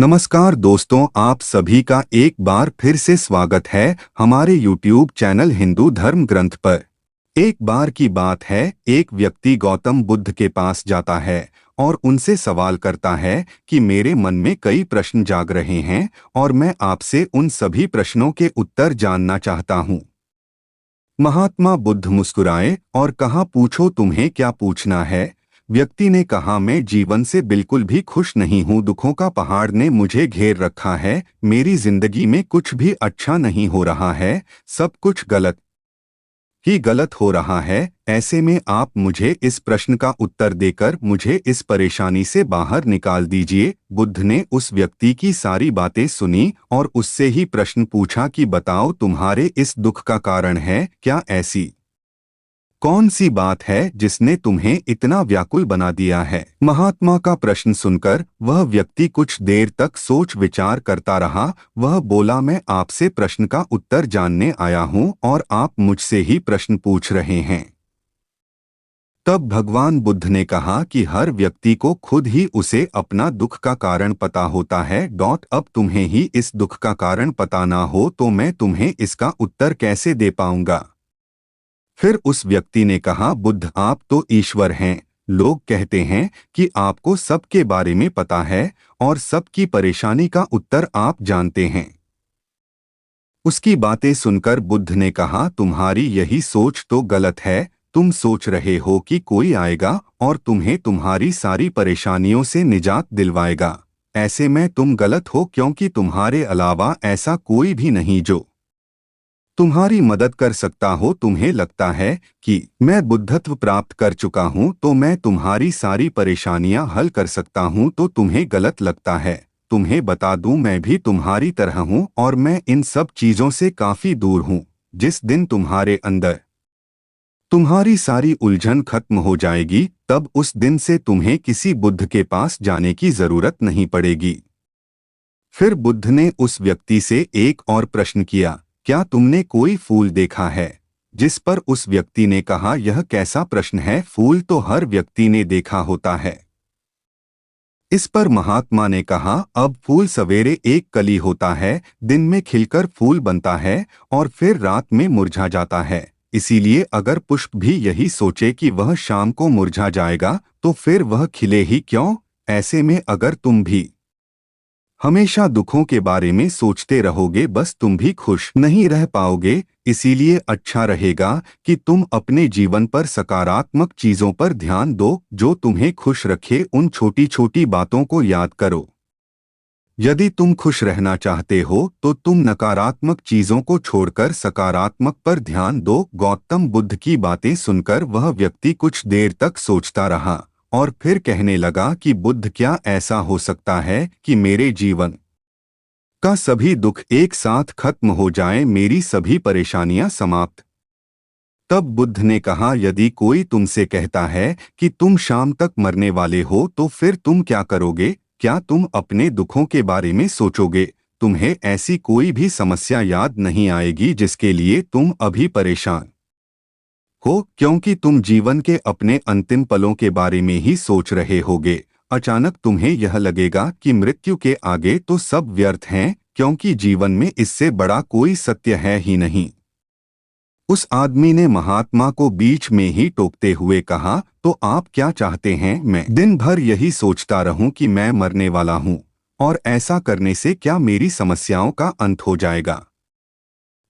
नमस्कार दोस्तों, आप सभी का एक बार फिर से स्वागत है हमारे YouTube चैनल हिंदू धर्म ग्रंथ पर। एक बार की बात है, एक व्यक्ति गौतम बुद्ध के पास जाता है और उनसे सवाल करता है कि मेरे मन में कई प्रश्न जाग रहे हैं और मैं आपसे उन सभी प्रश्नों के उत्तर जानना चाहता हूँ। महात्मा बुद्ध मुस्कुराए और कहा, पूछो तुम्हें क्या पूछना है। व्यक्ति ने कहा, मैं जीवन से बिल्कुल भी खुश नहीं हूँ, दुखों का पहाड़ ने मुझे घेर रखा है, मेरी जिंदगी में कुछ भी अच्छा नहीं हो रहा है, सब कुछ गलत ही गलत हो रहा है। ऐसे में आप मुझे इस प्रश्न का उत्तर देकर मुझे इस परेशानी से बाहर निकाल दीजिए। बुद्ध ने उस व्यक्ति की सारी बातें सुनी और उससे ही प्रश्न पूछा कि बताओ, तुम्हारे इस दुख का कारण है क्या? ऐसी कौन सी बात है जिसने तुम्हें इतना व्याकुल बना दिया है? महात्मा का प्रश्न सुनकर वह व्यक्ति कुछ देर तक सोच विचार करता रहा। वह बोला, मैं आपसे प्रश्न का उत्तर जानने आया हूँ और आप मुझसे ही प्रश्न पूछ रहे हैं। तब भगवान बुद्ध ने कहा कि हर व्यक्ति को खुद ही उसे अपना दुख का कारण पता होता है। अब तुम्हें ही इस दुख का कारण पता ना हो तो मैं तुम्हें इसका उत्तर कैसे दे पाऊंगा? फिर उस व्यक्ति ने कहा, बुद्ध, आप तो ईश्वर हैं। लोग कहते हैं कि आपको सबके बारे में पता है और सबकी परेशानी का उत्तर आप जानते हैं। उसकी बातें सुनकर बुद्ध ने कहा, तुम्हारी यही सोच तो गलत है। तुम सोच रहे हो कि कोई आएगा और तुम्हें तुम्हारी सारी परेशानियों से निजात दिलवाएगा। ऐसे में तुम गलत हो, क्योंकि तुम्हारे अलावा ऐसा कोई भी नहीं जो तुम्हारी मदद कर सकता हो। तुम्हें लगता है कि मैं बुद्धत्व प्राप्त कर चुका हूं तो मैं तुम्हारी सारी परेशानियां हल कर सकता हूं, तो तुम्हें गलत लगता है। तुम्हें बता दूं, मैं भी तुम्हारी तरह हूं और मैं इन सब चीजों से काफी दूर हूं। जिस दिन तुम्हारे अंदर तुम्हारी सारी उलझन खत्म हो जाएगी, तब उस दिन से तुम्हें किसी बुद्ध के पास जाने की जरूरत नहीं पड़ेगी। फिर बुद्ध ने उस व्यक्ति से एक और प्रश्न किया, क्या तुमने कोई फूल देखा है? जिस पर उस व्यक्ति ने कहा, यह कैसा प्रश्न है, फूल तो हर व्यक्ति ने देखा होता है। इस पर महात्मा ने कहा, अब फूल सवेरे एक कली होता है, दिन में खिलकर फूल बनता है और फिर रात में मुरझा जाता है। इसीलिए अगर पुष्प भी यही सोचे कि वह शाम को मुरझा जाएगा तो फिर वह खिले ही क्यों? ऐसे में अगर तुम भी हमेशा दुखों के बारे में सोचते रहोगे, बस तुम भी खुश नहीं रह पाओगे। इसीलिए अच्छा रहेगा कि तुम अपने जीवन पर सकारात्मक चीजों पर ध्यान दो, जो तुम्हें खुश रखे। उन छोटी छोटी बातों को याद करो। यदि तुम खुश रहना चाहते हो तो तुम नकारात्मक चीजों को छोड़कर सकारात्मक पर ध्यान दो। गौतम बुद्ध की बातें सुनकर वह व्यक्ति कुछ देर तक सोचता रहा और फिर कहने लगा कि बुद्ध, क्या ऐसा हो सकता है कि मेरे जीवन का सभी दुख एक साथ खत्म हो जाए, मेरी सभी परेशानियां समाप्त? तब बुद्ध ने कहा, यदि कोई तुमसे कहता है कि तुम शाम तक मरने वाले हो तो फिर तुम क्या करोगे? क्या तुम अपने दुखों के बारे में सोचोगे? तुम्हें ऐसी कोई भी समस्या याद नहीं आएगी जिसके लिए तुम अभी परेशान हो, क्योंकि तुम जीवन के अपने अंतिम पलों के बारे में ही सोच रहे होगे। अचानक तुम्हें यह लगेगा कि मृत्यु के आगे तो सब व्यर्थ हैं, क्योंकि जीवन में इससे बड़ा कोई सत्य है ही नहीं। उस आदमी ने महात्मा को बीच में ही टोकते हुए कहा, तो आप क्या चाहते हैं, मैं दिन भर यही सोचता रहूं कि मैं मरने वाला हूं, और ऐसा करने से क्या मेरी समस्याओं का अंत हो जाएगा?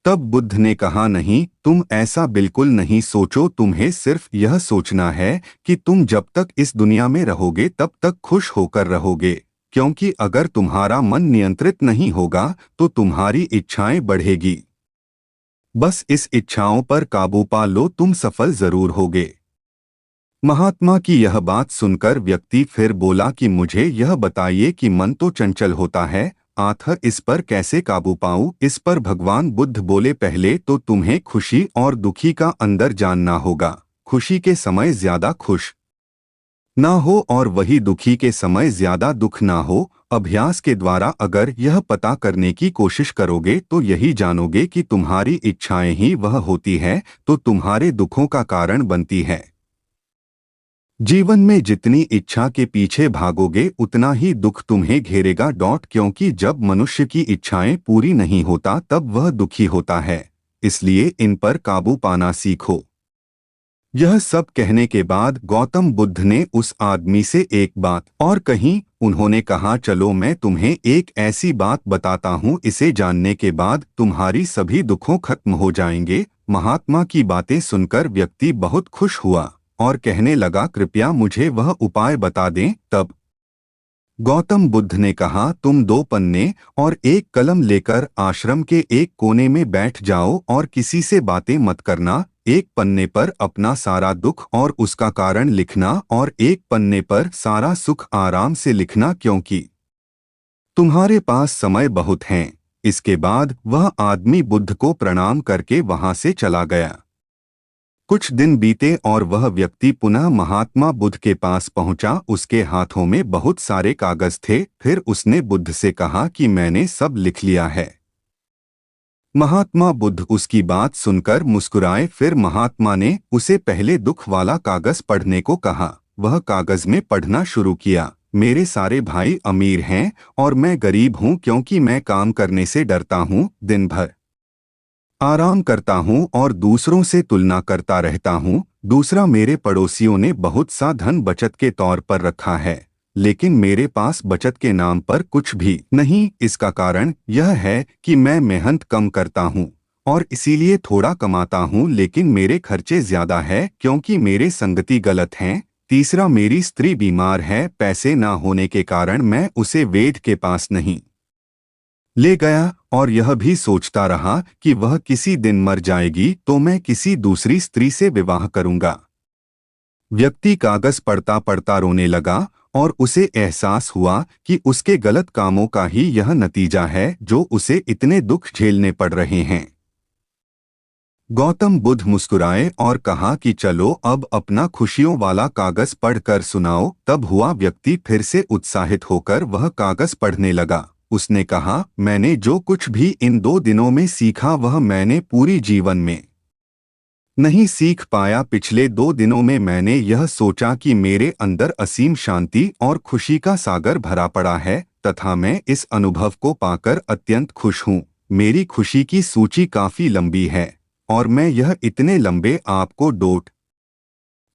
तब बुद्ध ने कहा, नहीं, तुम ऐसा बिल्कुल नहीं सोचो। तुम्हें सिर्फ यह सोचना है कि तुम जब तक इस दुनिया में रहोगे तब तक खुश होकर रहोगे, क्योंकि अगर तुम्हारा मन नियंत्रित नहीं होगा तो तुम्हारी इच्छाएं बढ़ेगी। बस इस इच्छाओं पर काबू पा लो, तुम सफल जरूर होगे। महात्मा की यह बात सुनकर व्यक्ति फिर बोला कि मुझे यह बताइए कि मन तो चंचल होता है, आखिर इस पर कैसे काबू पाऊं? इस पर भगवान बुद्ध बोले, पहले तो तुम्हें खुशी और दुखी का अंदर जानना होगा। खुशी के समय ज्यादा खुश ना हो और वही दुखी के समय ज्यादा दुख ना हो। अभ्यास के द्वारा अगर यह पता करने की कोशिश करोगे तो यही जानोगे कि तुम्हारी इच्छाएं ही वह होती है तो तुम्हारे दुखों का कारण बनती है। जीवन में जितनी इच्छा के पीछे भागोगे उतना ही दुख तुम्हें घेरेगा। क्योंकि जब मनुष्य की इच्छाएं पूरी नहीं होता तब वह दुखी होता है, इसलिए इन पर काबू पाना सीखो। यह सब कहने के बाद गौतम बुद्ध ने उस आदमी से एक बात और कही। उन्होंने कहा, चलो मैं तुम्हें एक ऐसी बात बताता हूँ, इसे जानने के बाद तुम्हारी सभी दुखों खत्म हो जाएंगे। महात्मा की बातें सुनकर व्यक्ति बहुत खुश हुआ और कहने लगा, कृपया मुझे वह उपाय बता दें। तब गौतम बुद्ध ने कहा, तुम 2 पन्ने और एक कलम लेकर आश्रम के एक कोने में बैठ जाओ और किसी से बातें मत करना। एक पन्ने पर अपना सारा दुख और उसका कारण लिखना और एक पन्ने पर सारा सुख आराम से लिखना, क्योंकि तुम्हारे पास समय बहुत है। इसके बाद वह आदमी बुद्ध को प्रणाम करके वहां से चला गया। कुछ दिन बीते और वह व्यक्ति पुनः महात्मा बुद्ध के पास पहुंचा। उसके हाथों में बहुत सारे कागज थे। फिर उसने बुद्ध से कहा कि मैंने सब लिख लिया है। महात्मा बुद्ध उसकी बात सुनकर मुस्कुराए। फिर महात्मा ने उसे पहले दुख वाला कागज पढ़ने को कहा। वह कागज में पढ़ना शुरू किया, मेरे सारे भाई अमीर हैं और मैं गरीब हूँ, क्योंकि मैं काम करने से डरता हूँ, दिन भर आराम करता हूँ और दूसरों से तुलना करता रहता हूँ। दूसरा, मेरे पड़ोसियों ने बहुत सा धन बचत के तौर पर रखा है, लेकिन मेरे पास बचत के नाम पर कुछ भी नहीं। इसका कारण यह है कि मैं मेहनत कम करता हूँ और इसीलिए थोड़ा कमाता हूँ, लेकिन मेरे खर्चे ज्यादा है क्योंकि मेरे संगति गलत हैं। तीसरा, मेरी स्त्री बीमार है, पैसे ना होने के कारण मैं उसे वैद्य के पास नहीं ले गया और यह भी सोचता रहा कि वह किसी दिन मर जाएगी तो मैं किसी दूसरी स्त्री से विवाह करूंगा। व्यक्ति कागज पढ़ता पढ़ता रोने लगा और उसे एहसास हुआ कि उसके गलत कामों का ही यह नतीजा है जो उसे इतने दुख झेलने पड़ रहे हैं। गौतम बुद्ध मुस्कुराए और कहा कि चलो अब अपना खुशियों वाला कागज पढ़कर सुनाओ। तब हुआ, व्यक्ति फिर से उत्साहित होकर वह कागज पढ़ने लगा। उसने कहा, मैंने जो कुछ भी इन 2 दिनों में सीखा वह मैंने पूरी जीवन में नहीं सीख पाया। पिछले 2 दिनों में मैंने यह सोचा कि मेरे अंदर असीम शांति और खुशी का सागर भरा पड़ा है तथा मैं इस अनुभव को पाकर अत्यंत खुश हूँ। मेरी खुशी की सूची काफी लंबी है और मैं यह इतने लंबे आपको डोट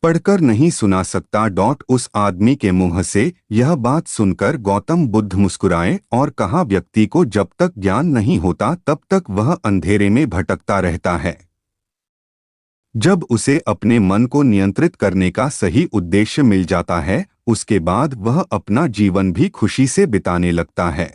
पढ़कर नहीं सुना सकता। उस आदमी के मुंह से यह बात सुनकर गौतम बुद्ध मुस्कुराए और कहा, व्यक्ति को जब तक ज्ञान नहीं होता तब तक वह अंधेरे में भटकता रहता है। जब उसे अपने मन को नियंत्रित करने का सही उद्देश्य मिल जाता है, उसके बाद वह अपना जीवन भी खुशी से बिताने लगता है।